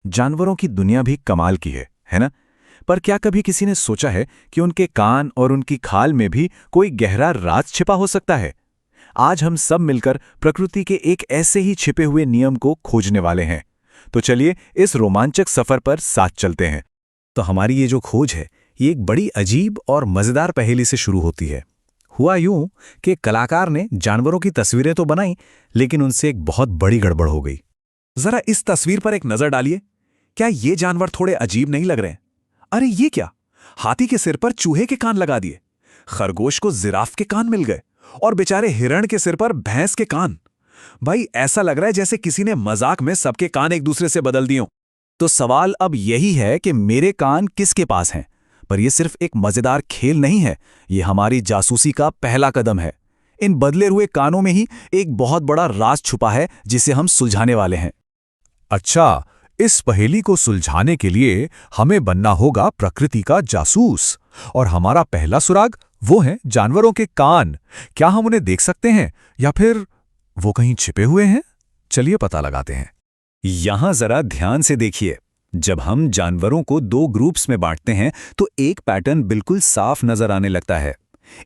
जानवरों की दुनिया भी कमाल की है ना? पर क्या कभी किसी ने सोचा है कि उनके कान और उनकी खाल में भी कोई गहरा राज छिपा हो सकता है? आज हम सब मिलकर प्रकृति के एक ऐसे ही छिपे हुए नियम को खोजने वाले हैं। तो चलिए इस रोमांचक सफर पर साथ चलते हैं। तो हमारी ये जो खोज है, ये एक बड़ी अजीब और मजेदार पहेली से शुरू होती है। हुआ यूं कि कलाकार ने जानवरों की तस्वीरें तो बनाई, लेकिन उनसे एक बहुत बड़ी गड़बड़ हो गई। जरा इस तस्वीर पर एक नजर डालिए। क्या ये जानवर थोड़े अजीब नहीं लग रहे हैं? अरे ये क्या, हाथी के सिर पर चूहे के कान लगा दिए, खरगोश को जिराफ के कान मिल गए, और बेचारे हिरण के सिर पर भैंस के कान। भाई ऐसा लग रहा है जैसे किसी ने मजाक में सबके कान एक दूसरे से बदल दिए हों। तो सवाल अब यही है कि मेरे कान किसके पास हैं? पर यह सिर्फ एक मजेदार खेल नहीं है, यह हमारी जासूसी का पहला कदम है। इन बदले हुए कानों में ही एक बहुत बड़ा राज छुपा है जिसे हम सुलझाने वाले हैं। अच्छा, इस पहेली को सुलझाने के लिए हमें बनना होगा प्रकृति का जासूस। और हमारा पहला सुराग वो है जानवरों के कान। क्या हम उन्हें देख सकते हैं या फिर वो कहीं छिपे हुए हैं? चलिए पता लगाते हैं। यहां जरा ध्यान से देखिए। जब हम जानवरों को दो ग्रुप्स में बांटते हैं तो एक पैटर्न बिल्कुल साफ नजर आने लगता है।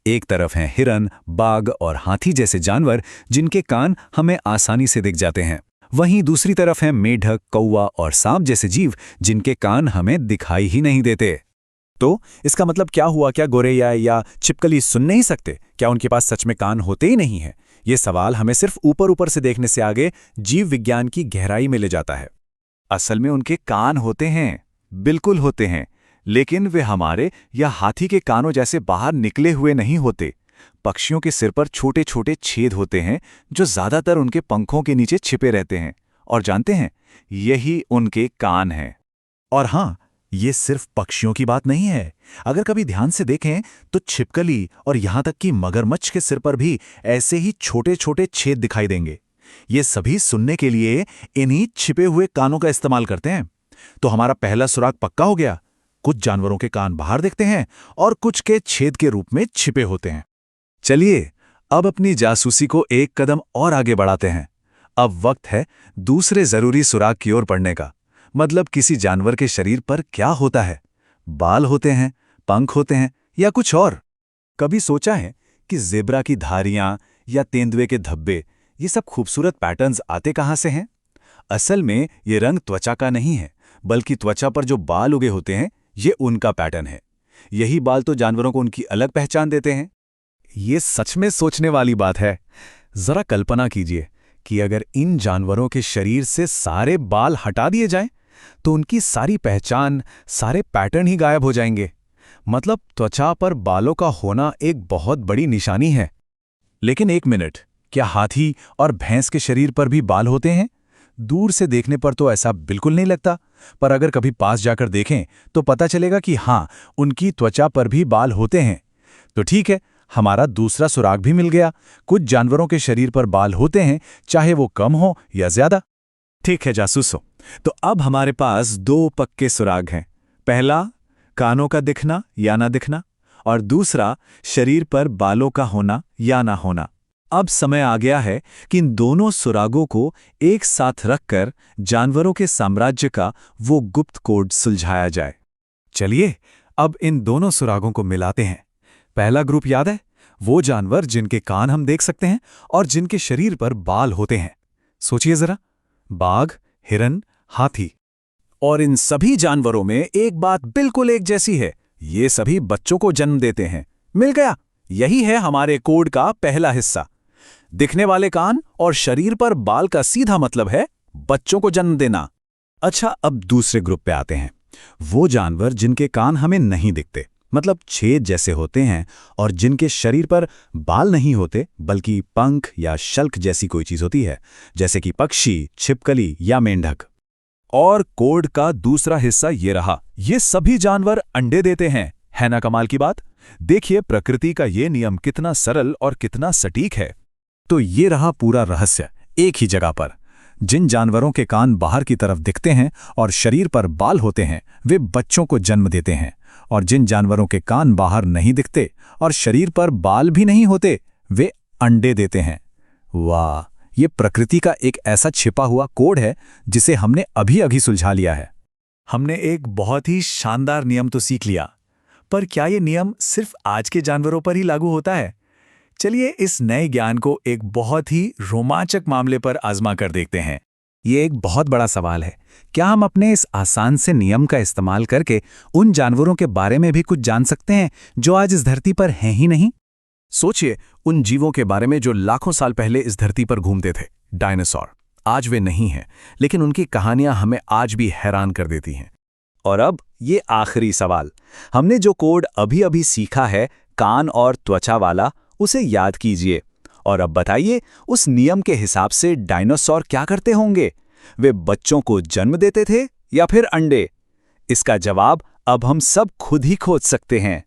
एक तरफ हैं हिरन, बाघ और हाथी जैसे जानवर जिनके कान हमें आसानी से दिख जाते हैं। वहीं दूसरी तरफ हैं मेढक, कौवा और सांप जैसे जीव जिनके कान हमें दिखाई ही नहीं देते। तो इसका मतलब क्या हुआ? क्या गोरैया या छिपकली सुन नहीं सकते? क्या उनके पास सच में कान होते ही नहीं हैं? ये सवाल हमें सिर्फ ऊपर ऊपर से देखने से आगे जीव विज्ञान की गहराई में ले जाता है। असल में उनके कान होते हैं, बिल्कुल होते हैं, लेकिन वे हमारे या हाथी के कानों जैसे बाहर निकले हुए नहीं होते। पक्षियों के सिर पर छोटे छोटे छेद होते हैं जो ज्यादातर उनके पंखों के नीचे छिपे रहते हैं। और जानते हैं, यही उनके कान हैं। और हां, ये सिर्फ पक्षियों की बात नहीं है। अगर कभी ध्यान से देखें तो छिपकली और यहां तक कि मगरमच्छ के सिर पर भी ऐसे ही छोटे छोटे छेद दिखाई देंगे। ये सभी सुनने के लिए इन्हीं छिपे हुए कानों का इस्तेमाल करते हैं। तो हमारा पहला सुराग पक्का हो गया। कुछ जानवरों के कान बाहर दिखते हैं और कुछ के छेद के रूप में छिपे होते हैं। चलिए अब अपनी जासूसी को एक कदम और आगे बढ़ाते हैं। अब वक्त है दूसरे जरूरी सुराग की ओर बढ़ने का। मतलब किसी जानवर के शरीर पर क्या होता है? बाल होते हैं, पंख होते हैं या कुछ और? कभी सोचा है कि ज़ेब्रा की धारियां या तेंदुए के धब्बे, ये सब खूबसूरत पैटर्न्स आते कहां से हैं? असल में ये रंग त्वचा का नहीं है, बल्कि त्वचा पर जो बाल उगे होते हैं, ये उनका पैटर्न है। यही बाल तो जानवरों को उनकी अलग पहचान देते हैं। ये सच में सोचने वाली बात है। जरा कल्पना कीजिए कि अगर इन जानवरों के शरीर से सारे बाल हटा दिए जाएं, तो उनकी सारी पहचान, सारे पैटर्न ही गायब हो जाएंगे। मतलब त्वचा पर बालों का होना एक बहुत बड़ी निशानी है। लेकिन एक मिनट, क्या हाथी और भैंस के शरीर पर भी बाल होते हैं? दूर से देखने पर तो ऐसा बिल्कुल नहीं लगता, पर अगर कभी पास जाकर देखें तो पता चलेगा कि हाँ, उनकी त्वचा पर भी बाल होते हैं। तो ठीक है, हमारा दूसरा सुराग भी मिल गया। कुछ जानवरों के शरीर पर बाल होते हैं, चाहे वो कम हो या ज्यादा। ठीक है जासूसो, तो अब हमारे पास दो पक्के सुराग हैं। पहला, कानों का दिखना या ना दिखना, और दूसरा, शरीर पर बालों का होना या ना होना। अब समय आ गया है कि इन दोनों सुरागों को एक साथ रखकर जानवरों के साम्राज्य का वो गुप्त कोड सुलझाया जाए। चलिए अब इन दोनों सुरागों को मिलाते हैं। पहला ग्रुप याद है? वो जानवर जिनके कान हम देख सकते हैं और जिनके शरीर पर बाल होते हैं। सोचिए जरा, बाघ, हिरन, हाथी। और इन सभी जानवरों में एक बात बिल्कुल एक जैसी है, ये सभी बच्चों को जन्म देते हैं। मिल गया, यही है हमारे कोड का पहला हिस्सा। दिखने वाले कान और शरीर पर बाल का सीधा मतलब है बच्चों को जन्म देना। अच्छा, अब दूसरे ग्रुप पे आते हैं। वो जानवर जिनके कान हमें नहीं दिखते, मतलब छेद जैसे होते हैं, और जिनके शरीर पर बाल नहीं होते बल्कि पंख या शल्क जैसी कोई चीज होती है, जैसे कि पक्षी, छिपकली या मेंढक। और कोड का दूसरा हिस्सा ये रहा, ये सभी जानवर अंडे देते हैं। है ना कमाल की बात? देखिए प्रकृति का ये नियम कितना सरल और कितना सटीक है। तो ये रहा पूरा रहस्य एक ही जगह पर। जिन जानवरों के कान बाहर की तरफ दिखते हैं और शरीर पर बाल होते हैं, वे बच्चों को जन्म देते हैं। और जिन जानवरों के कान बाहर नहीं दिखते और शरीर पर बाल भी नहीं होते, वे अंडे देते हैं। वाह, ये प्रकृति का एक ऐसा छिपा हुआ कोड है जिसे हमने अभी अभी सुलझा लिया है। हमने एक बहुत ही शानदार नियम तो सीख लिया, पर क्या ये नियम सिर्फ आज के जानवरों पर ही लागू होता है? चलिए इस नए ज्ञान को एक बहुत ही रोमांचक मामले पर आजमा कर देखते हैं। ये एक बहुत बड़ा सवाल है। क्या हम अपने इस आसान से नियम का इस्तेमाल करके उन जानवरों के बारे में भी कुछ जान सकते हैं जो आज इस धरती पर हैं ही नहीं? सोचिए उन जीवों के बारे में जो लाखों साल पहले इस धरती पर घूमते थे, डायनासोर। आज वे नहीं हैं, लेकिन उनकी कहानियां हमें आज भी हैरान कर देती हैं। और अब ये आखिरी सवाल। हमने जो कोड अभी अभी सीखा है, कान और त्वचा वाला, उसे याद कीजिए और अब बताइए उस नियम के हिसाब से डायनासोर क्या करते होंगे? वे बच्चों को जन्म देते थे या फिर अंडे? इसका जवाब अब हम सब खुद ही खोज सकते हैं।